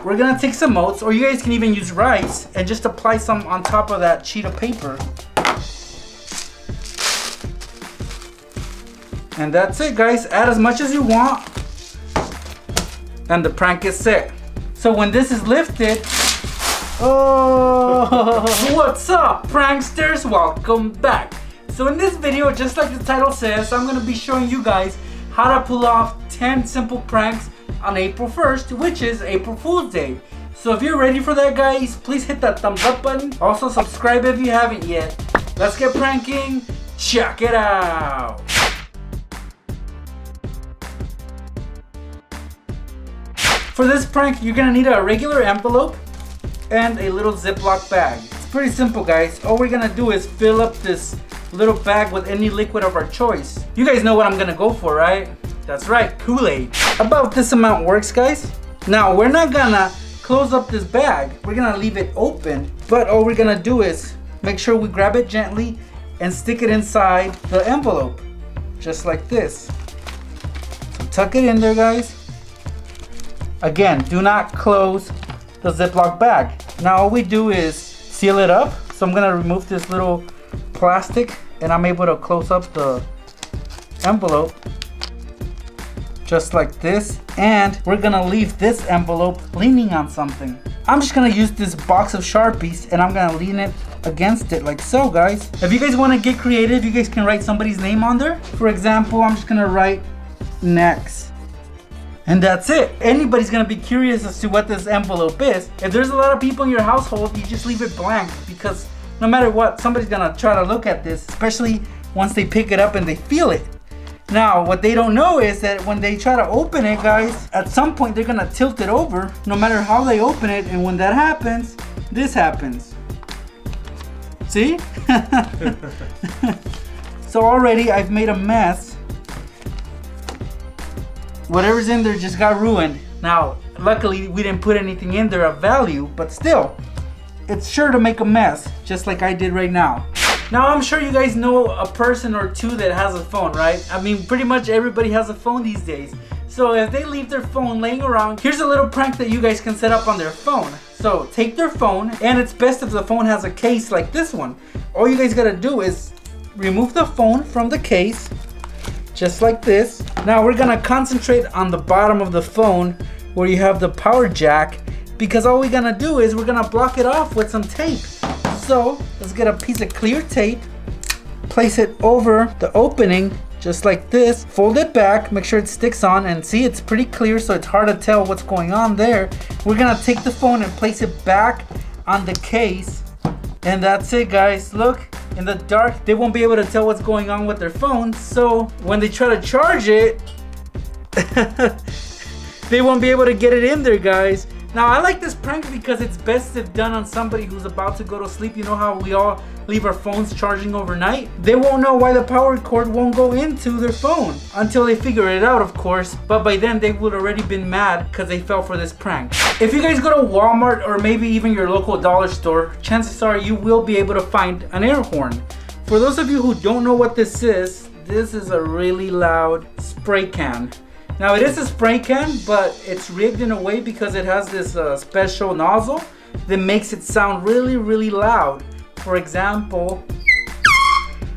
we're gonna take some oats, or you guys can even use rice, and just apply some on top of that sheet of paper. And that's it, guys. Add as much as you want, and the prank is set. So when this is lifted, oh, what's up, pranksters? Welcome back. So in this video, just like the title says, I'm gonna be showing you guys how to pull off 10 simple pranks on April 1st, which is April Fool's Day. So if you're ready for that, guys, please hit that thumbs up button. Also subscribe if you haven't yet. Let's get pranking. Check it out. For this prank, you're gonna need a regular envelope and a little Ziploc bag. It's pretty simple, guys. All we're gonna do is fill up this little bag with any liquid of our choice. You guys know what I'm gonna go for, right? That's right, Kool-Aid. About this amount works, guys. Now, we're not gonna close up this bag. We're gonna leave it open, but all we're gonna do is make sure we grab it gently and stick it inside the envelope, just like this. So tuck it in there, guys. Again, do not close the Ziploc bag. Now all we do is seal it up. So I'm gonna remove this little plastic and I'm able to close up the envelope just like this, and we're gonna leave this envelope leaning on something. I'm just gonna use this box of Sharpies and I'm gonna lean it against it like so, guys. If you guys want to get creative, you guys can write somebody's name on there. For example, I'm just gonna write Next. And that's it. Anybody's gonna be curious as to what this envelope is. If there's a lot of people in your household, you just leave it blank, because no matter what, somebody's gonna try to look at this, especially once they pick it up and they feel it. Now, what they don't know is that when they try to open it, guys, at some point they're gonna tilt it over, no matter how they open it, and when that happens, this happens. See? So already I've made a mess. Whatever's in there just got ruined. Now, luckily we didn't put anything in there of value, but still, it's sure to make a mess, just like I did right now. Now, I'm sure you guys know a person or two that has a phone, right? I mean, pretty much everybody has a phone these days. So if they leave their phone laying around, here's a little prank that you guys can set up on their phone. So take their phone, and it's best if the phone has a case like this one. All you guys gotta do is remove the phone from the case, just like this. Now we're gonna concentrate on the bottom of the phone where you have the power jack, because all we're gonna do is we're gonna block it off with some tape. So let's get a piece of clear tape, place it over the opening just like this, fold it back, make sure it sticks on, and see, it's pretty clear, so it's hard to tell what's going on there. We're gonna take the phone and place it back on the case, and that's it, guys. Look, in the dark they won't be able to tell what's going on with their phone, so when they try to charge it they won't be able to get it in there, guys. Now, I like this prank because it's best if done on somebody who's about to go to sleep. You know how we all leave our phones charging overnight? They won't know why the power cord won't go into their phone until they figure it out, of course. But by then, they would already been mad because they fell for this prank. If you guys go to Walmart or maybe even your local dollar store, chances are you will be able to find an air horn. For those of you who don't know what this is a really loud spray can. Now, it is a spray can, but it's rigged in a way because it has this special nozzle that makes it sound really, really loud. For example,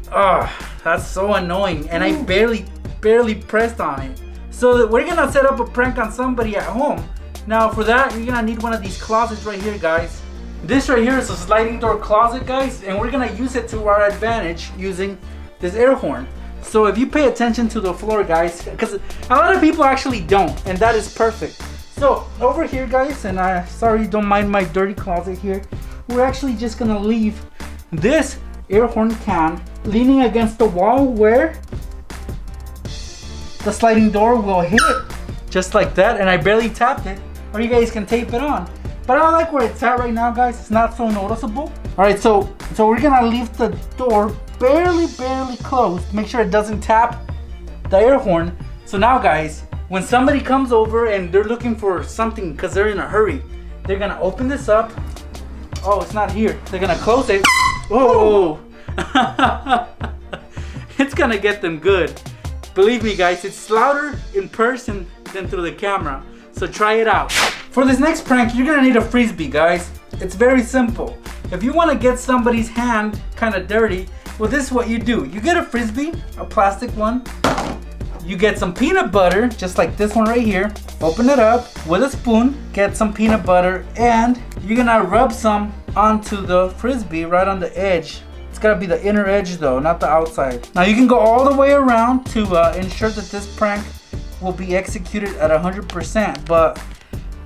that's so annoying, and I barely pressed on it. So we're gonna set up a prank on somebody at home. Now, for that, you're gonna need one of these closets right here, guys. This right here is a sliding door closet, guys, and we're gonna use it to our advantage using this air horn. So if you pay attention to the floor, guys, because a lot of people actually don't, and that is perfect. So over here, guys, and sorry, don't mind my dirty closet here, we're actually just gonna leave this air horn can leaning against the wall where the sliding door will hit, just like that. And I barely tapped it, or you guys can tape it on. But I like where it's at right now, guys. It's not so noticeable. All right, so we're gonna leave the door barely closed. Make sure it doesn't tap the air horn. So now, guys, when somebody comes over and they're looking for something because they're in a hurry, they're gonna open this up. Oh, it's not here. They're gonna close it. Whoa! It's gonna get them good. Believe me, guys, it's louder in person than through the camera. So try it out. For this next prank, you're gonna need a frisbee, guys. It's very simple. If you wanna get somebody's hand kinda dirty, well, this is what you do. You get a frisbee, a plastic one. You get some peanut butter, just like this one right here. Open it up with a spoon, get some peanut butter, and you're gonna rub some onto the frisbee right on the edge. It's gotta be the inner edge though, not the outside. Now you can go all the way around to ensure that this prank will be executed at 100%, but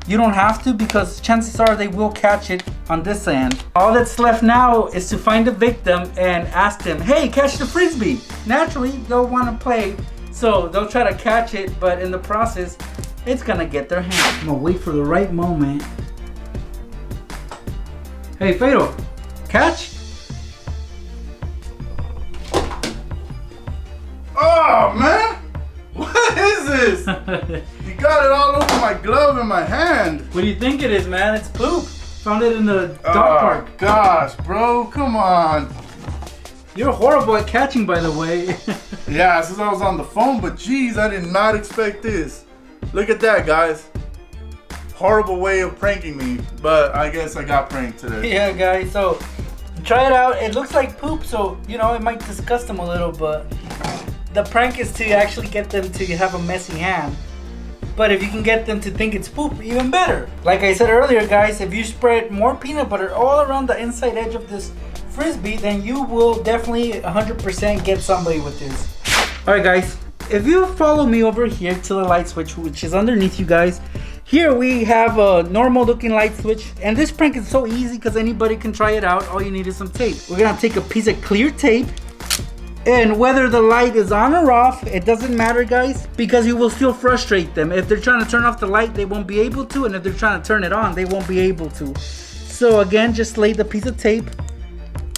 you don't have to because chances are they will catch it on this end. All that's left now is to find the victim and ask them, hey, catch the frisbee. Naturally, they'll wanna play, so they'll try to catch it, but in the process, it's gonna get their hand. I'm gonna wait for the right moment. Hey, Fado, catch? Oh, man! What is this? You got it all over my glove and my hand. What do you think it is, man? It's poop. Found it in the dog park. Gosh, bro, come on. You're horrible at catching, by the way. Yeah, since I was on the phone, but geez, I did not expect this. Look at that, guys. Horrible way of pranking me, but I guess I got pranked today. Yeah, guys, so try it out. It looks like poop, so, you know, it might disgust them a little, but the prank is to actually get them to have a messy hand. But if you can get them to think it's poop, even better. Like I said earlier, guys, if you spread more peanut butter all around the inside edge of this frisbee, then you will definitely 100% get somebody with this. Alright, guys, if you follow me over here to the light switch, which is underneath you guys, here we have a normal looking light switch, and this prank is so easy because anybody can try it out. All you need is some tape. We're gonna take a piece of clear tape, and whether the light is on or off, it doesn't matter, guys, because you will still frustrate them. If they're trying to turn off the light, they won't be able to, and if they're trying to turn it on, they won't be able to. So again, just lay the piece of tape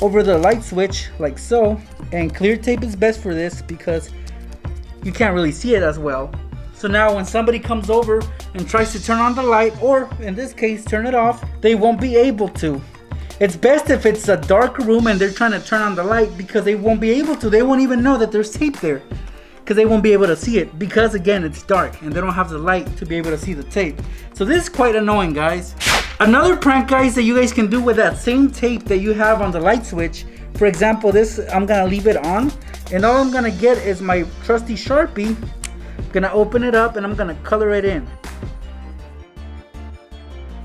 over the light switch like so, and clear tape is best for this because you can't really see it as well. So now when somebody comes over and tries to turn on the light, or in this case turn it off, they won't be able to. It's best if it's a dark room and they're trying to turn on the light, because they won't be able to. They won't even know that there's tape there because they won't be able to see it, because again, it's dark and they don't have the light to be able to see the tape. So this is quite annoying, guys. Another prank, guys, that you guys can do with that same tape that you have on the light switch. For example, this, I'm gonna leave it on, and all I'm gonna get is my trusty Sharpie. I'm gonna open it up and I'm gonna color it in.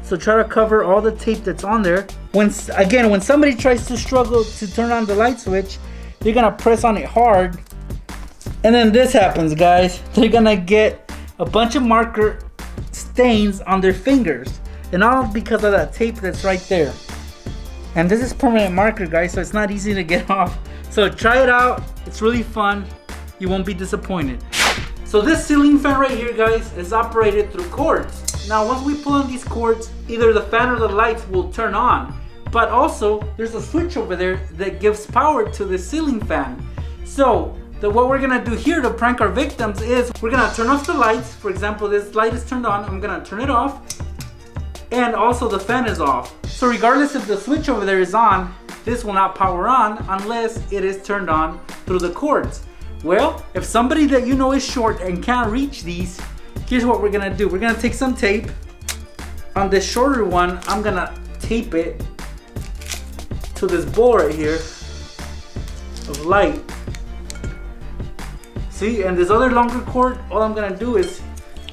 So try to cover all the tape that's on there. When somebody tries to struggle to turn on the light switch, they're gonna press on it hard, and then this happens, guys. They're gonna get a bunch of marker stains on their fingers, and all because of that tape that's right there. And this is permanent marker, guys, so it's not easy to get off. So try it out. It's really fun. You won't be disappointed. So this ceiling fan right here, guys, is operated through cords. Now once we pull on these cords, either the fan or the lights will turn on. But also, there's a switch over there that gives power to the ceiling fan. So what we're gonna do here to prank our victims is we're gonna turn off the lights. For example, this light is turned on. I'm gonna turn it off. And also the fan is off. So regardless if the switch over there is on, this will not power on unless it is turned on through the cords. Well, if somebody that you know is short and can't reach these, here's what we're gonna do. We're gonna take some tape. On this shorter one, I'm gonna tape it to this bowl right here of light. See, and this other longer cord, all I'm gonna do is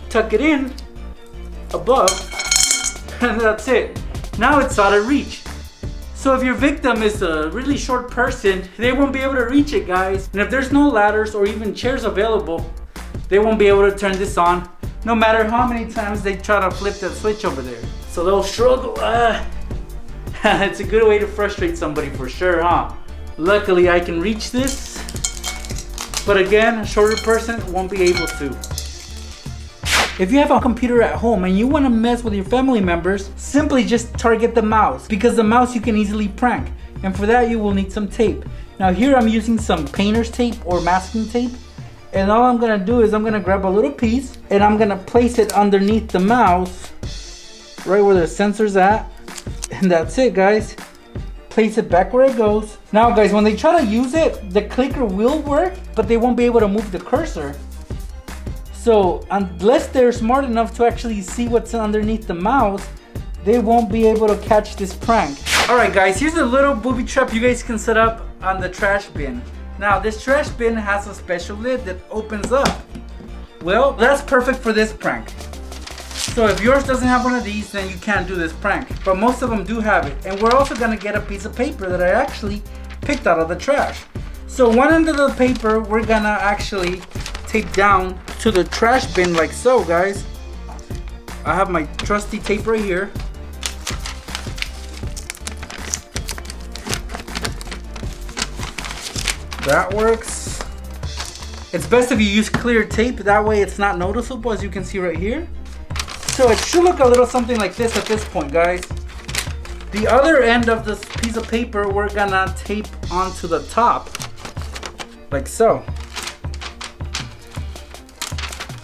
tuck it in above, and that's it. Now it's out of reach. So if your victim is a really short person, they won't be able to reach it, guys. And if there's no ladders or even chairs available, they won't be able to turn this on, no matter how many times they try to flip that switch over there. So they'll struggle. It's a good way to frustrate somebody for sure, huh? Luckily I can reach this, but again, a shorter person won't be able to. If you have a computer at home and you want to mess with your family members, simply just target the mouse, because the mouse you can easily prank, and for that you will need some tape. Now here I'm using some painter's tape or masking tape, and all I'm gonna do is I'm gonna grab a little piece and I'm gonna place it underneath the mouse, right where the sensor's at, and that's it, guys. Place it back where it goes. Now guys, when they try to use it, the clicker will work, but they won't be able to move the cursor. So unless they're smart enough to actually see what's underneath the mouse, they won't be able to catch this prank. Alright guys, here's a little booby trap you guys can set up on the trash bin. Now this trash bin has a special lid that opens up. Well, that's perfect for this prank. So if yours doesn't have one of these, then you can't do this prank. But most of them do have it. And we're also gonna get a piece of paper that I actually picked out of the trash. So one end of the paper, we're gonna actually tape down to the trash bin like so, guys. I have my trusty tape right here. That works. It's best if you use clear tape, that way it's not noticeable, as you can see right here. So it should look a little something like this at this point, guys. The other end of this piece of paper, we're gonna tape onto the top, like so.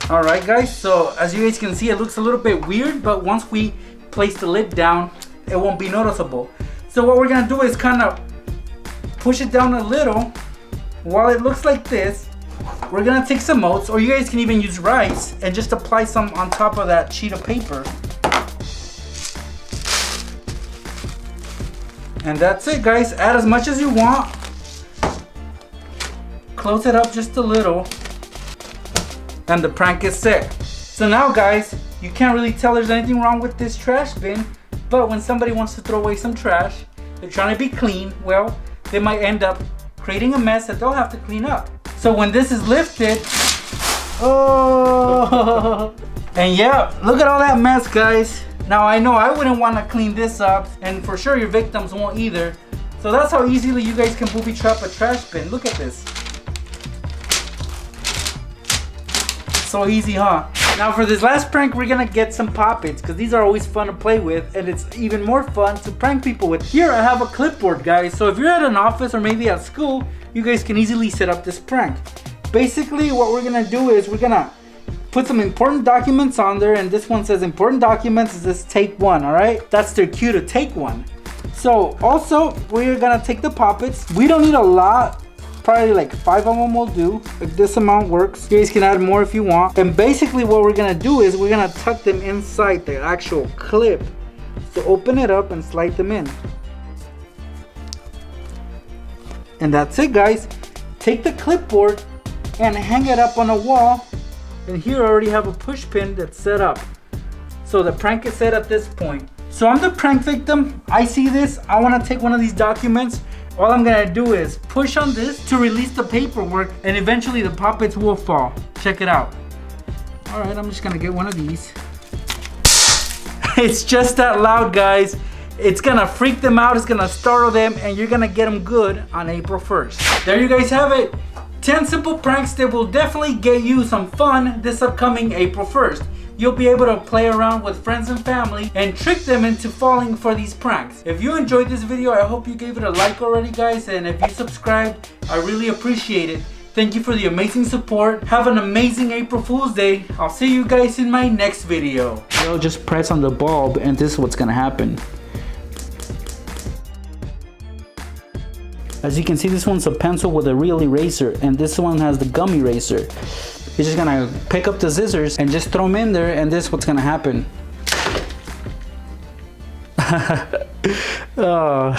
Alright guys, so as you guys can see, it looks a little bit weird, but once we place the lid down, it won't be noticeable. So what we're gonna do is kind of push it down a little. While it looks like this, we're gonna take some oats, or you guys can even use rice, and just apply some on top of that sheet of paper. And that's it guys, add as much as you want. Close it up just a little. And the prank is set. So now guys, you can't really tell there's anything wrong with this trash bin, but when somebody wants to throw away some trash, they're trying to be clean, well, they might end up creating a mess that they'll have to clean up. So when this is lifted, oh, and yeah, look at all that mess guys. Now I know I wouldn't want to clean this up, and for sure your victims won't either. So that's how easily you guys can booby trap a trash bin. Look at this. So easy, huh? Now for this last prank, we're gonna get some Pop-Its, because these are always fun to play with, and it's even more fun to prank people with. Here I have a clipboard, guys, so if you're at an office or maybe at school, you guys can easily set up this prank. Basically what we're gonna do is we're gonna put some important documents on there, and this one says important documents, is this take one, alright? That's their cue to take one. So also we're gonna take the Pop-Its. We don't need a lot. Probably like 5 of them will do. Like this amount works. You guys can add more if you want. And basically what we're gonna do is we're gonna tuck them inside the actual clip. So open it up and slide them in. And that's it guys. Take the clipboard and hang it up on a wall. And here I already have a push pin that's set up. So the prank is set at this point. So I'm the prank victim. I see this. I wanna take one of these documents. All I'm gonna do is push on this to release the paperwork, and eventually the Pop-Its will fall. Check it out. All right, I'm just gonna get one of these. It's just that loud, guys. It's gonna freak them out, it's gonna startle them, and you're gonna get them good on April 1st. There you guys have it. 10 simple pranks that will definitely get you some fun this upcoming April 1st. You'll be able to play around with friends and family and trick them into falling for these pranks. If you enjoyed this video, I hope you gave it a like already guys, and if you subscribed, I really appreciate it. Thank you for the amazing support. Have an amazing April Fool's Day. I'll see you guys in my next video. You'll just press on the bulb and this is what's gonna happen. As you can see, this one's a pencil with a real eraser, and this one has the gum eraser. You're just gonna pick up the scissors and just throw them in there, and this is what's gonna happen. Oh.